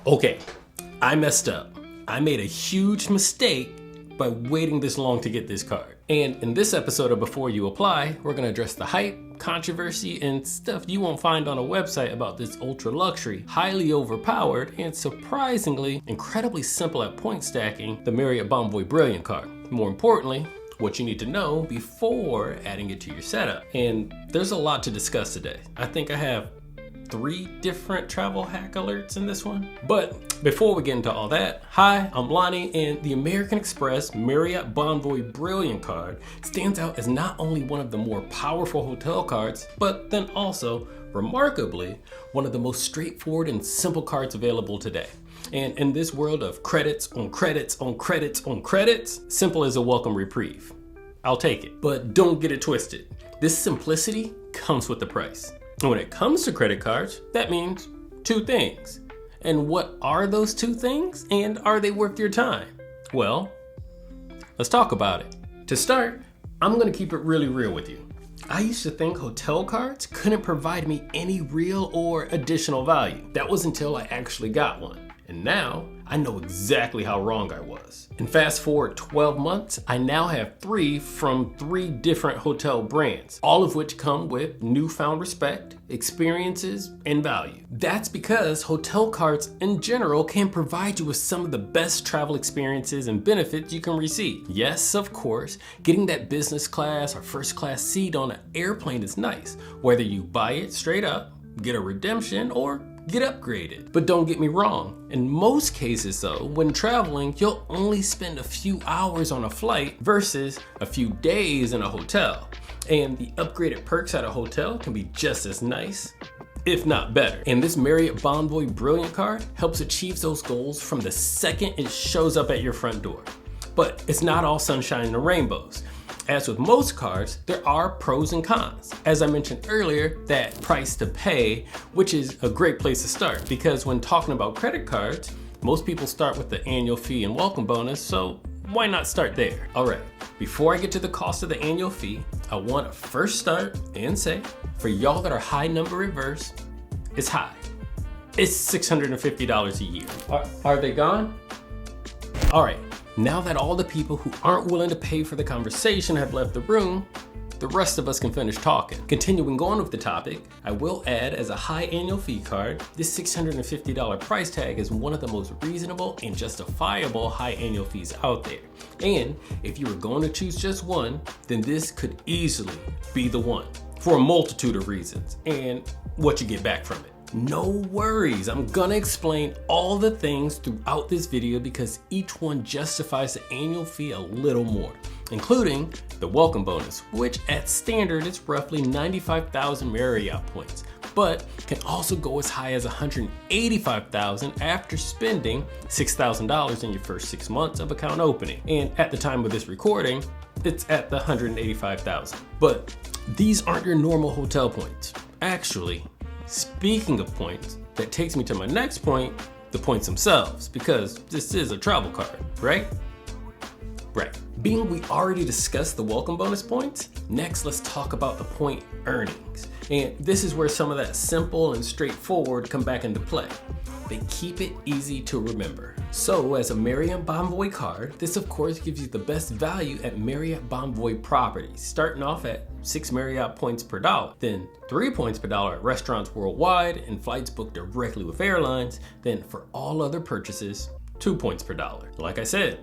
Okay, I messed up. I made a huge mistake by waiting this long to get this card. And in this episode of Before You Apply, we're gonna address the hype, controversy, and stuff you won't find on a website about this ultra luxury, highly overpowered, and surprisingly, incredibly simple at point stacking, the Marriott Bonvoy Brilliant card. More importantly, what you need to know before adding it to your setup. And there's a lot to discuss today. I think I have 3 different travel hack alerts in this one. But before we get into all that, hi, I'm Lonnie, and the American Express Marriott Bonvoy Brilliant card stands out as not only one of the more powerful hotel cards, but then also, remarkably, one of the most straightforward and simple cards available today. And in this world of credits on credits on credits on credits, simple is a welcome reprieve. I'll take it. But don't get it twisted. This simplicity comes with the price. And when it comes to credit cards, that means 2 things. And what are those 2 things? And are they worth your time? Well, let's talk about it. To start, I'm gonna keep it really real with you. I used to think hotel cards couldn't provide me any real or additional value. That was until I actually got one. And now, I know exactly how wrong I was. And fast forward 12 months, I now have 3 from 3 different hotel brands, all of which come with newfound respect, experiences, and value. That's because hotel cards in general can provide you with some of the best travel experiences and benefits you can receive. Yes, of course, getting that business class or first class seat on an airplane is nice, whether you buy it straight up, get a redemption, or get upgraded. But don't get me wrong, in most cases though, when traveling, you'll only spend a few hours on a flight versus a few days in a hotel. And the upgraded perks at a hotel can be just as nice, if not better. And this Marriott Bonvoy Brilliant card helps achieve those goals from the second it shows up at your front door. But it's not all sunshine and rainbows. As with most cards, there are pros and cons. As I mentioned earlier, that price to pay, which is a great place to start, because when talking about credit cards, most people start with the annual fee and welcome bonus, so why not start there? All right, before I get to the cost of the annual fee, I want to first start and say, for y'all that are high number adverse, it's high. It's $650 a year. Are they gone? All right. Now that all the people who aren't willing to pay for the conversation have left the room, the rest of us can finish talking. Continuing on with the topic, I will add as a high annual fee card, this $650 price tag is one of the most reasonable and justifiable high annual fees out there. And if you were going to choose just one, then this could easily be the one for a multitude of reasons and what you get back from it. No worries, I'm gonna explain all the things throughout this video because each one justifies the annual fee a little more, including the welcome bonus, which at standard is roughly 95,000 Marriott points, but can also go as high as 185,000 after spending $6,000 in your first 6 months of account opening. And at the time of this recording, it's at the 185,000. But these aren't your normal hotel points. Actually, speaking of points, that takes me to my next point, the points themselves, because this is a travel card, right? Right. Being we already discussed the welcome bonus points, next let's talk about the point earnings. And this is where some of that simple and straightforward come back into play. They keep it easy to remember. So as a Marriott Bonvoy card, this of course gives you the best value at Marriott Bonvoy properties, starting off at 6 Marriott points per dollar, then 3 points per dollar at restaurants worldwide and flights booked directly with airlines, then for all other purchases, 2 points per dollar. Like I said,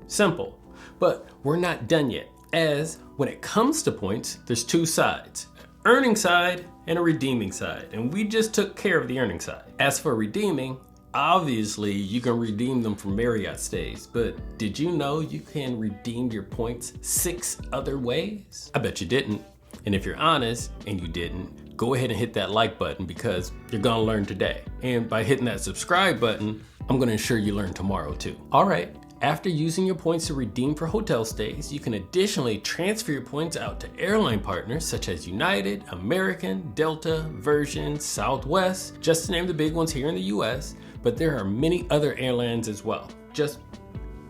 simple. But we're not done yet, as when it comes to points, there's 2 sides. Earning side and a redeeming side, and we just took care of the earning side. As for redeeming, obviously you can redeem them for Marriott stays, but did you know you can redeem your points 6 other ways? I bet you didn't. And if you're honest and you didn't, go ahead and hit that like button because you're gonna learn today. And by hitting that subscribe button, I'm gonna ensure you learn tomorrow too. All right. After using your points to redeem for hotel stays, you can additionally transfer your points out to airline partners such as United, American, Delta, Virgin, Southwest, just to name the big ones here in the US, but there are many other airlines as well. Just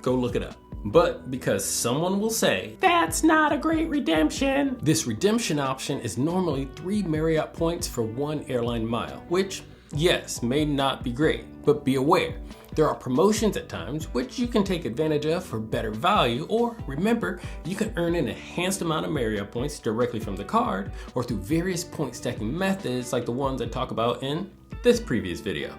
go look it up. But because someone will say, that's not a great redemption, this redemption option is normally 3 Marriott points for 1 airline mile, which yes, may not be great, but be aware. There are promotions at times which you can take advantage of for better value, or remember, you can earn an enhanced amount of Marriott points directly from the card or through various point stacking methods like the ones I talk about in this previous video.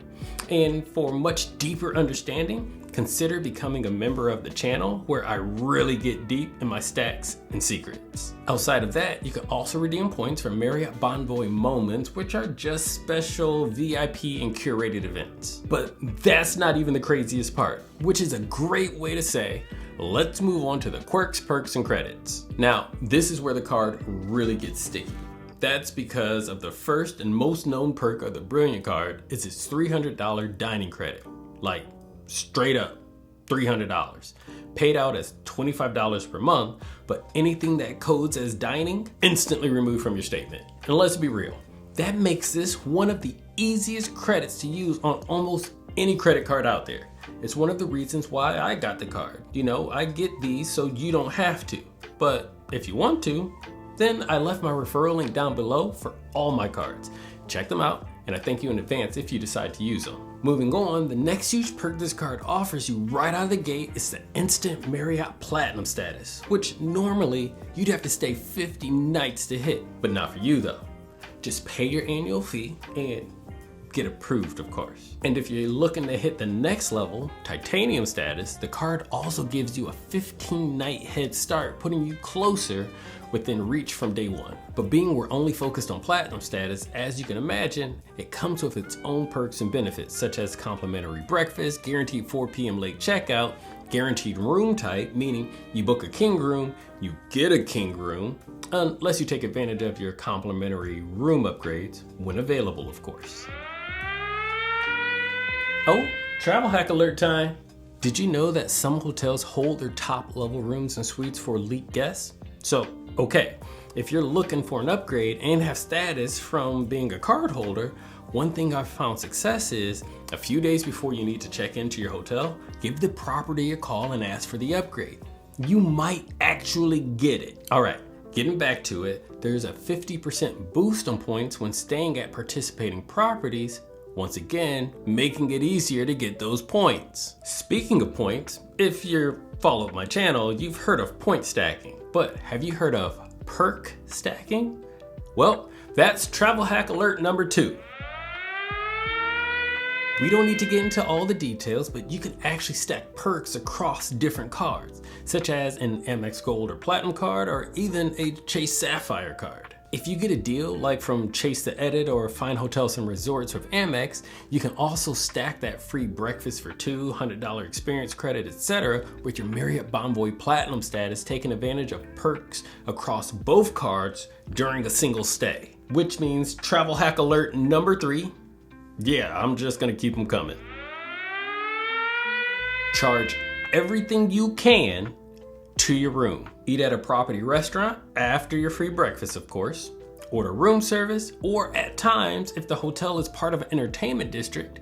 And for much deeper understanding, consider becoming a member of the channel where I really get deep in my stacks and secrets. Outside of that, you can also redeem points for Marriott Bonvoy moments, which are just special VIP and curated events. But that's not even the craziest part, which is a great way to say, let's move on to the quirks, perks, and credits. Now, this is where the card really gets sticky. That's because of the first and most known perk of the Brilliant card is its $300 dining credit. Like, straight up $300, paid out as $25 per month, but anything that codes as dining instantly removed from your statement. And let's be real, that makes this one of the easiest credits to use on almost any credit card out there. It's one of the reasons why I got the card. You know, I get these so you don't have to, but if you want to, then I left my referral link down below for all my cards. Check them out, and I thank you in advance if you decide to use them. Moving on, the next huge perk this card offers you right out of the gate is the instant Marriott Platinum status, which normally you'd have to stay 50 nights to hit, but not for you though. Just pay your annual fee and get approved, of course. And if you're looking to hit the next level, Titanium status, the card also gives you a 15-night head start, putting you closer within reach from day one. But being we're only focused on Platinum status, as you can imagine, it comes with its own perks and benefits, such as complimentary breakfast, guaranteed 4 p.m. late checkout, guaranteed room type, meaning you book a king room, you get a king room, unless you take advantage of your complimentary room upgrades, when available, of course. Oh, travel hack alert time. Did you know that some hotels hold their top level rooms and suites for elite guests? So, okay, if you're looking for an upgrade and have status from being a card holder, one thing I've found success is a few days before you need to check into your hotel, give the property a call and ask for the upgrade. You might actually get it. All right, getting back to it, there's a 50% boost on points when staying at participating properties, once again, making it easier to get those points. Speaking of points, if you've followed my channel, you've heard of point stacking, but have you heard of perk stacking? Well, that's travel hack alert number 2. We don't need to get into all the details, but you can actually stack perks across different cards, such as an Amex Gold or Platinum card, or even a Chase Sapphire card. If you get a deal like from Chase the Edit or Fine Hotels and Resorts with Amex, you can also stack that free breakfast for $2, $100 experience credit, etc. with your Marriott Bonvoy Platinum status, taking advantage of perks across both cards during a single stay. Which means travel hack alert number 3. Yeah, I'm just gonna keep them coming. Charge everything you can to your room. Eat at a property restaurant after your free breakfast, of course. Order room service, or at times, if the hotel is part of an entertainment district,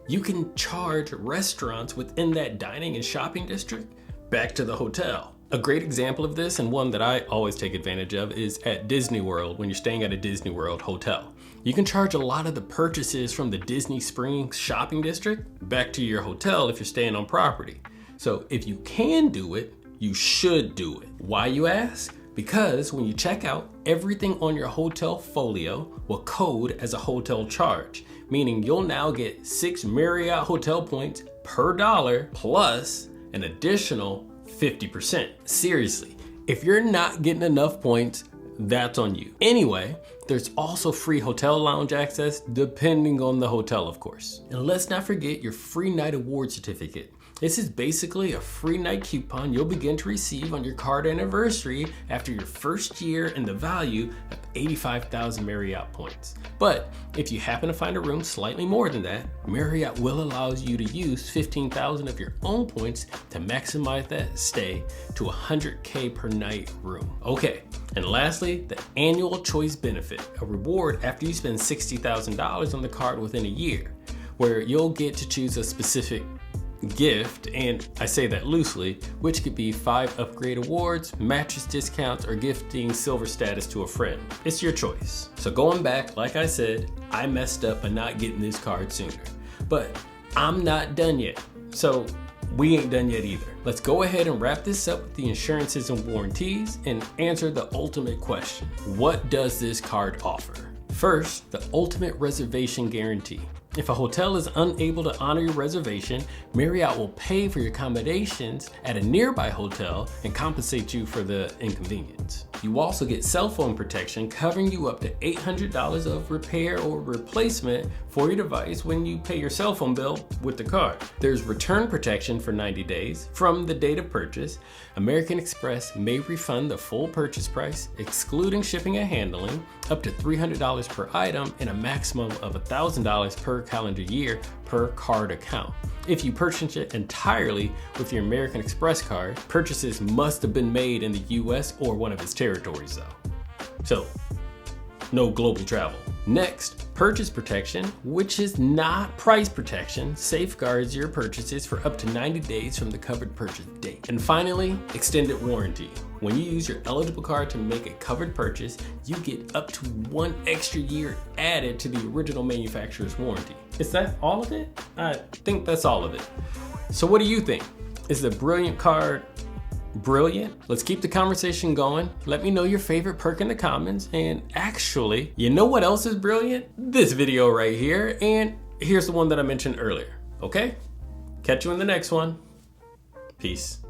you can charge restaurants within that dining and shopping district back to the hotel. A great example of this, and one that I always take advantage of, is at Disney World when you're staying at a Disney World hotel. You can charge a lot of the purchases from the Disney Springs shopping district back to your hotel if you're staying on property. So if you can do it, you should do it. Why, you ask? Because when you check out, everything on your hotel folio will code as a hotel charge, meaning you'll now get 6 Marriott hotel points per dollar plus an additional 50%. Seriously, if you're not getting enough points, that's on you. Anyway, there's also free hotel lounge access depending on the hotel, of course. And let's not forget your free night award certificate. This is basically a free night coupon you'll begin to receive on your card anniversary after your first year and the value of 85,000 Marriott points. But if you happen to find a room slightly more than that, Marriott will allow you to use 15,000 of your own points to maximize that stay to 100K per night room. Okay, and lastly, the annual choice benefit, a reward after you spend $60,000 on the card within a year, where you'll get to choose a specific gift, and I say that loosely, which could be 5 upgrade awards, mattress discounts, or gifting silver status to a friend. It's your choice. So going back, like I said, I messed up by not getting this card sooner. But I'm not done yet. So we ain't done yet either. Let's go ahead and wrap this up with the insurances and warranties and answer the ultimate question. What does this card offer? First, the ultimate reservation guarantee. If a hotel is unable to honor your reservation, Marriott will pay for your accommodations at a nearby hotel and compensate you for the inconvenience. You also get cell phone protection covering you up to $800 of repair or replacement for your device when you pay your cell phone bill with the card. There's return protection for 90 days from the date of purchase. American Express may refund the full purchase price, excluding shipping and handling, up to $300 per item and a maximum of $1,000 per calendar year per card account. If you purchase it entirely with your American Express card, purchases must have been made in the US or one of its territories though. So, no global travel. Next, purchase protection, which is not price protection, safeguards your purchases for up to 90 days from the covered purchase date. And finally, extended warranty. When you use your eligible card to make a covered purchase, you get up to 1 extra year added to the original manufacturer's warranty. Is that all of it? I think that's all of it. So what do you think? Is the Brilliant card brilliant? Let's keep the conversation going. Let me know your favorite perk in the comments. And actually, you know what else is brilliant? This video right here. And here's the one that I mentioned earlier. Okay? Catch you in the next one. Peace.